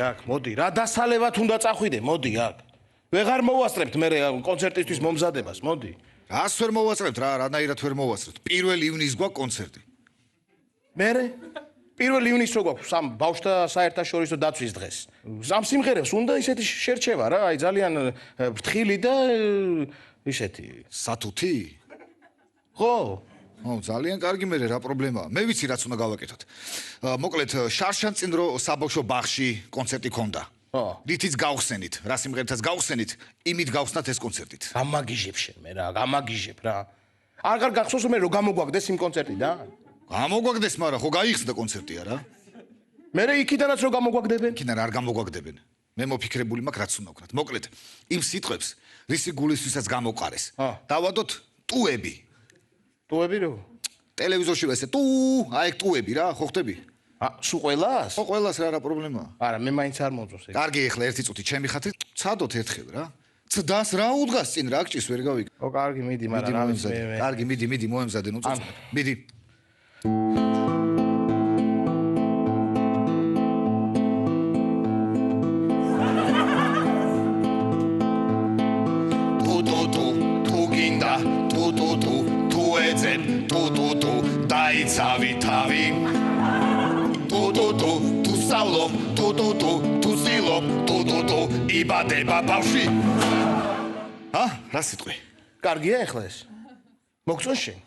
აქ, მოდი, რა დასალევად უნდა წახვიდე, მოდი აქ. ვეღარ მოვასწრებთ მე კონცერტისთვის მომზადებას, მოდი. რას ვერ მოვასწრებთ რა, რანაირად ვერ მოვასწრებთ. 1 ივნის გვაქვს კონცერტი. მერე 1 ივნის რო გვაქვს სამ ბავშვთა საერთაშორისო დაცვის დღეს. ამ სიმღერებს უნდა ისეთი შერჩევა რა, აი ძალიან ფრთხილი და ისეთი. სათუთი? ხო. ძალიან კარგი მე რა პრობლემაა. მე ვიცი რაც უნდა გავაკეთოთ. მოკლედ შარშან წინ რო საბავშვო ბაღში კონცერტი ქონდა. რითიც გავხსენით, რა სიმღერითაც გავხსენით, იმით გავხსნათ ეს კონცერტით. გამაგიჟებ შენ მე რა, გამაგიჟებ რა. არ გახსოვს მე რო გამოგვაგდეს იმ კონცერტიდან? გამოგვაგდეს, მაგრამ ხო გაიხსნა კონცერტია რა. მე იქიდანაც რო გამოგვაგდებენ? იქიდან არ გამოგვაგდებენ. მე მოფიქრებული მაქვს რაც უნდა ვქნათ. მოკლედ, იმ სიტყვებს, რისი გულისთვისაც გამოყარეს. დავადოთ ტუები. ტუები რო? ტელევიზორში ვესე ტუ, აი ტუები რა, ხო ხტები? სულ ყველას? ხო ყველას რა პრობლემაა? არა, მე მაინც არ მომწონს ეგ. კარგი, ეხლა ერთი წუთი ჩემი ხათრით ცადოთ ერთხელ რა. ცდას რა უდგას წინ რა გჭის ვერ გავიგე. ო კარგი, მიდი, მაგრამ რა ვიცი მე. კარგი, მიდი, მოემზადე ნუ წუწუნ. მიდი. დაიცავი თავი თუ სწავლობ თუ სილობ იბადება ბავშვი რა სიტყვი? კარგია ეხლა ეს? მოგწონს შენ?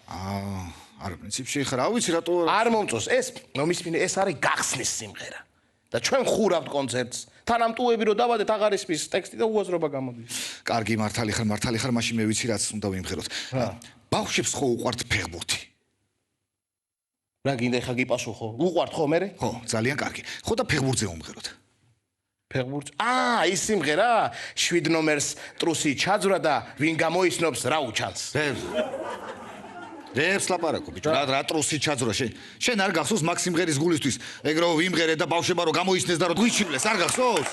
არა, პრინციპში ხა რა ვიცი რატო არ მომწონს ეს მომისმინე ეს არის გახსნის სიმღერა და ჩვენ ხურავთ კონცერტს თან ამ ტუები რო დავადეთ აღარ ისმის ტექსტი და უაზრობა გამოდის. კარგი, მართალი ხარ, მაშინ მე ვიცი რაც უნდა ვიმღეროთ. ბავშვებს ხო უყვართ ფეხბურთი? რა გინდა ხა გიპასუხო? უყვართ ხო მერე? ხო, ძალიან კარგი. ხო და ფეხბურთზე ვუმღეროთ. ფეხბურთს? ის სიმღერა 7 ნომერს ტრუსი ჩაძვრა და ვინ გამოისნობს რა უჩანს. რებს ლაპარაკო ბიჭო, რა ტრუსი ჩაძვრა შენ არ გახსოვს მაგ სიმღერის გულისთვის, ეგ რო ვიმღერე და ბავშვებმა რო გამოისნეს და რო გვიჩივლეს, არ გახსოვს?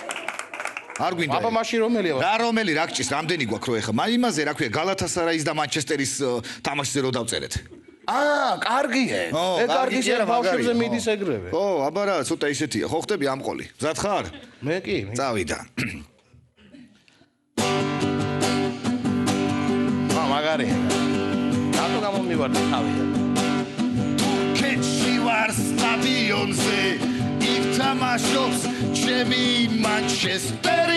არ გვინდა. აბა მაშინ რომელია? რა რომელი რა გჭის, რამდენი გვაქვს რო ეხა? იმაზე რა ქვია, გალათასარაის და მანჩესტერის თამაშზე რო დავწერეთ. კარგია. ეგ კარგია, ბავშვებზე მიდის ეგრევე. ო, აბა რა, ცოტა ისეთია. ხო ხტები ამყოლი. მზად ხარ? მე კი. წავიდა. მაგარია. რატო გამომივარდა თავიდან? კეთში ვარ სტადიონზე, იქ თამაშობს ჩემი მანჩესტერი.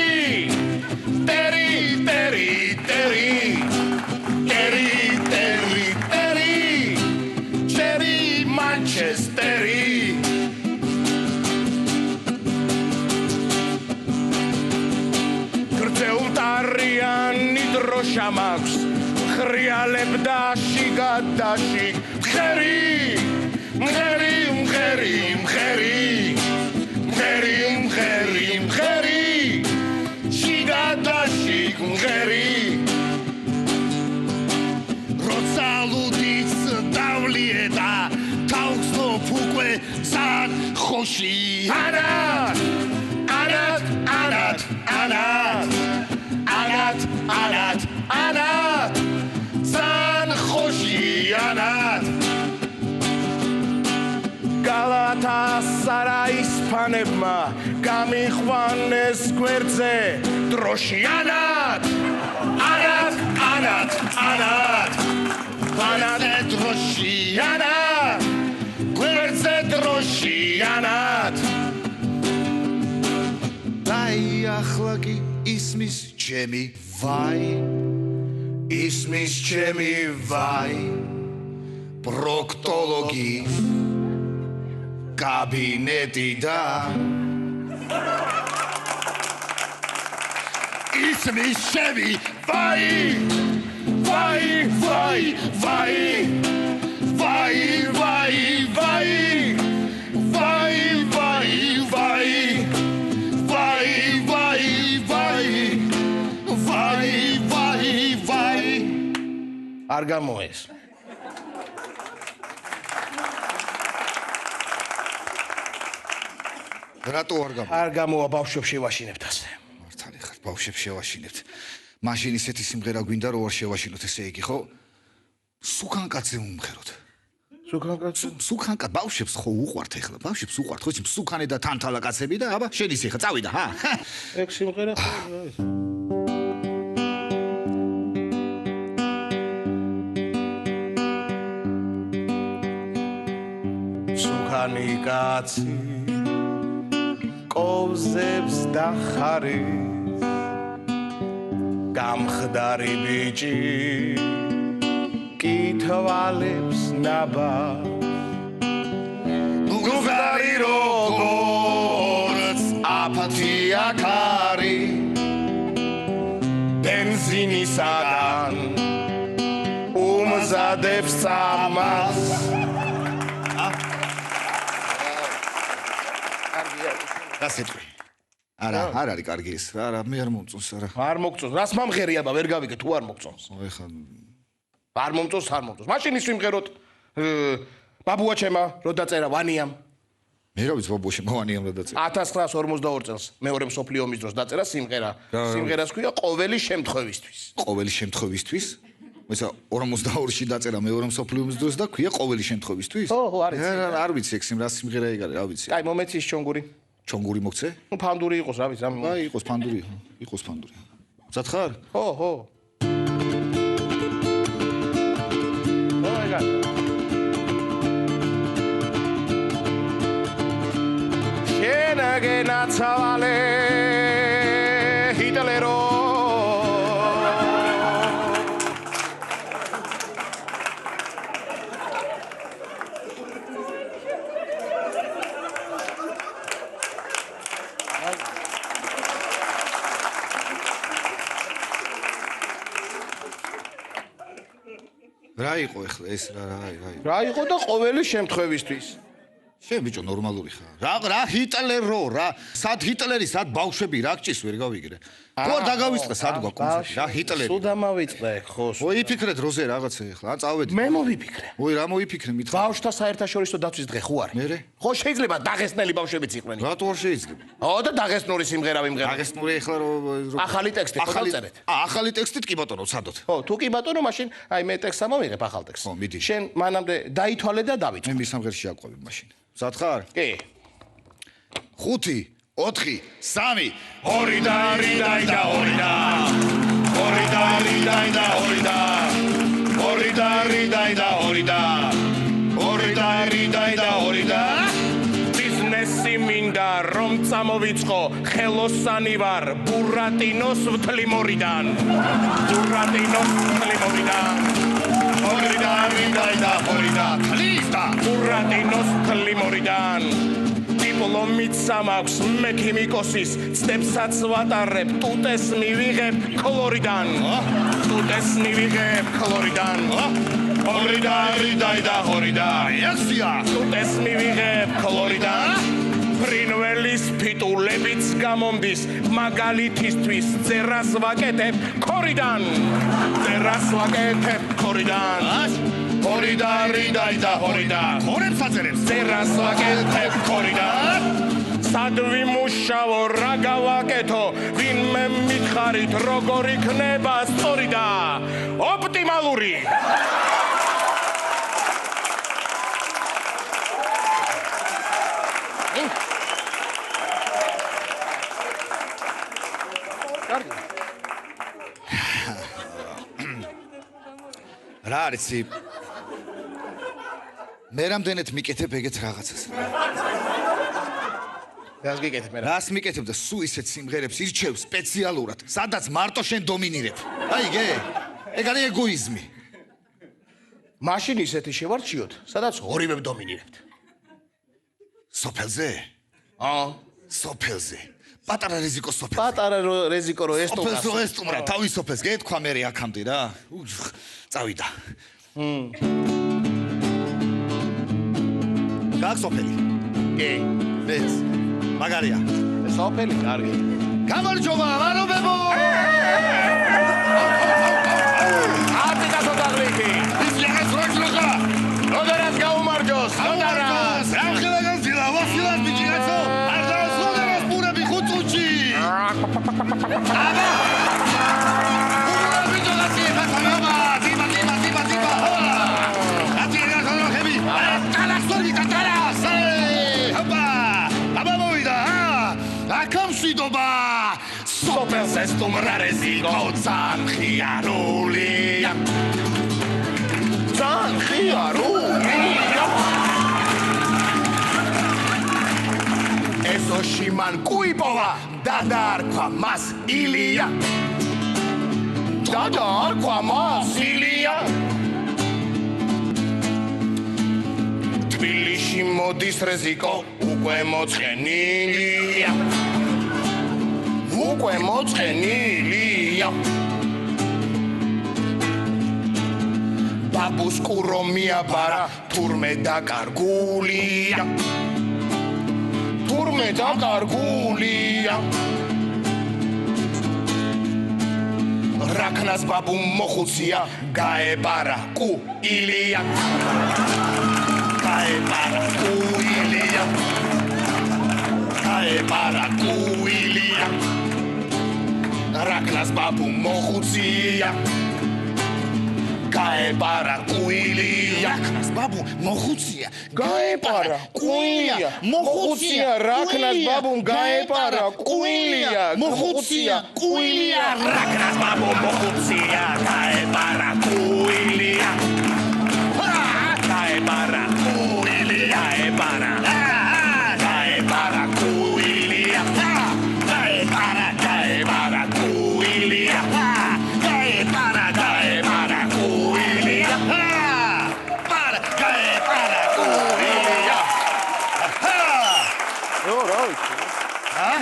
Manchesteri Grzeultariani drosha max Khrialeb dashi gadashi Mkheri Shigadashi mkheri Rosaludits davlieda Fukwe san khoshi Anat san khoshi Anat Galatasaray panebma gamikhvanes gwerdze droshi Anat droshi Anat Gwerdze droshi Anat Dai akhlagi ismis chemi vai Ismis chemi vai Proktologi Kabineti da Ismis chemi vai არ გამოეს. რატო არ გამოვა? არ გამოვა ბავშვებს შევაშინებთ ასე. მართალი ხარ, ბავშვებს შევაშინებთ. მაშინ ისეთი სიმღერა გვინდა რომ არ შევაშინოთ, ესე იგი, ხო? სუკანკაცზე ვუმღეროთ. სუქანკა ბავშვებს ხო უყვართ ეხლა ბავშვებს უყვართ ხო იცი სუქანი და თანთალა კაცები და აბა შენ ისე ხა წავიდა ჰა ეგ სიმღერა ხო სუქანი კაცი კოვზებს და ხარის გამხდარი ბიჭი კითვალებს ნაბა გუგარი როგორც აფათია ქარი ბენზინისაგან უმზადებს წამას გასეთვი არა არ არის კარგი ეს არა მე არ მომწონს არა არ მოგწონს რას მომღერია ბა ვერ გავიგე თუ არ მოგწონს ეხლა არ მომწონს მაშინ ის ვიმღეროთ ბაბუა ჩემა რო დაწერა ვანიამ მე რა ვიცი ბაბუაში მოვანიამ რა დაწერა 1942 წელს მეორე მსოფლიო ომის დროს დაწერა სიმღერას ქვია ყოველი შემთხვევისთვის ისა 42-ში დაწერა მეორე მსოფლიო ომის დროს და ქვია ყოველი შემთხვევისთვის ხო არის არ ვიცი ეგ რა სიმღერა ეგ არის რა ვიცი აი მომეცის ჩონგური მოგცე ნუ ფანდური იყოს რა ვიცი აი იყოს ფანდური მზად ხარ ხო ნაცვალე ჰიტლერო რა იყო ეხლა ეს რა იყო და ყოველი შემთხვევისთვის შენ ბიჭო ნორმალური ხარ რა ჰიტლერო რა სად ჰიტლერი სად ბავშვები რა გჭის ვერ გავიგრე ხო დაგავიწყე სად გვაკონცერტი რა ჰიტლერი სულ დამავიწყე ხო ой იფიქრეთ როზე რაღაცა ეხლა ან წავედი მე მოვიფიქრე ой რა მოვიფიქრე მითხარ ბავშვთა საერთაშორისო დაცვის დღე ხო არის მე ხო შეიძლება დაღესტნელი ბავშვებიც იყვნენ რატო არ შეიძლება ო და დაღესტნური სიმღერა ვიმღერე დაღესტნური ეხლა ახალი ტექსტი ხო დავწერეთ ახალი ტექსტით კი ბატონო ცადოთ ხო თუ კი ბატონო მაშინ აი მე ტექსტს ამოვიღებ ახალ ტექსტს ხო მიდი შენ მანამდე დაითვალე და დავიწყე მე მის სამღერში აყვავებ მაშინ მზად ხარ კი 5 4 3 ორი და ორი და ორი და ორი და ორი და ორი და ორი და ორი და ორი და ორი და ორი და ორი და ბიზნესი მინდა რომ წამოვიწყო ხელოსანი ვარ ბურატინოს ვთლიმორიდან ორი და ორი და ქლისტა ბურატინოს ვთლიმორიდან დიპლომით სამაქვს მე ქიმიკოსის ცდებსაც ვატარებ ტუტეს მივიღებ ქლორიდან ორი და ორი და ესია ტუტეს მივიღებ ქლორიდან ფრინველის ფიტულებიც გამომდის მაგალითისთვის წერას ვაკეთებ ქორიდან ორი და ორი და ხორებს აწერებს წერას ვაკეთებ ქორიდან სად ვიმუშაო რა გავაკეთო ვინმე მითხარით როგორ იქნება სწორი და ოპტიმალური რა არის მე რამდენად მიკეთებ ეგეთ რაღაცას რას გიკეთებ მე რას მიკეთებ და სულ ისეთ სიმღერებს ირჩევ სპეციალურად სადაც მარტო შენ დომინირებ აიგე ეგ არის ეგოიზმი მაშინ ისეთი შევარჩიოთ სადაც ორივე დომინირებთ სოფელზე სოფელზე პატარა რეზიკო სოფელზე პატარა რეზიკო რო ესტომრა სოფელზე ესტომრა თავის სოფელს გეთქვა მე აქამდე რა წავიდა გაკ სოფელი კი ეს მაგარია სოფელი კარგი გამარჯობა ვარობებო აბი გასაგლიქი ის ლეგას როჯლოგა როდერას გაუმარჯოს როდერას რამხელაგან ძილა ვასილას ბიჭიღაცო არ დაასრულებას პურები ხუწუჩი აბა პურები ჯოგაცი ხათამამა ძიმა ატირა ხალხები დღეს თუ მრარეზი გოცანხიარულია ცანხიარულია ეზოში მან კუიპოვა და დაარქვა მას ილია და დაარქვა მას ილია თბილისში მოდის რეზიკო უკვე მოწყენილია უკვე მოწყენილია ბაბუს კურო მიაბარა თურმე დაკარგულია თურმე დაკარგულია რაქნას ბაბუ მოხუცია გაებარა კუილია გაებარა კუილია გაებარა კუილია რაქნას ბაბუ მოხუცია გაებარა კუილია რაქნას ბაბუ მოხუცია გაეპარა კუილია მოხუცია რაქნას ბაბუმ გაეპარა კუილია მოხუცია კუილია რაქნას ბაბუ მოხუცია გაებარა კუილია გაებარა კუილია გაებარა გაებარა კუილია გაებარა გაებარა კუილია გაებარა გაებარა კუილია პარა გაებარა კუილია რა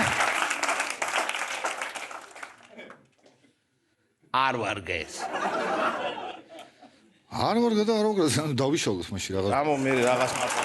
არ ვარგეს არ ვარ გადა არ ვარ დავიშალოთ მაშინ რაღაც გამო მე რაღაც მარტო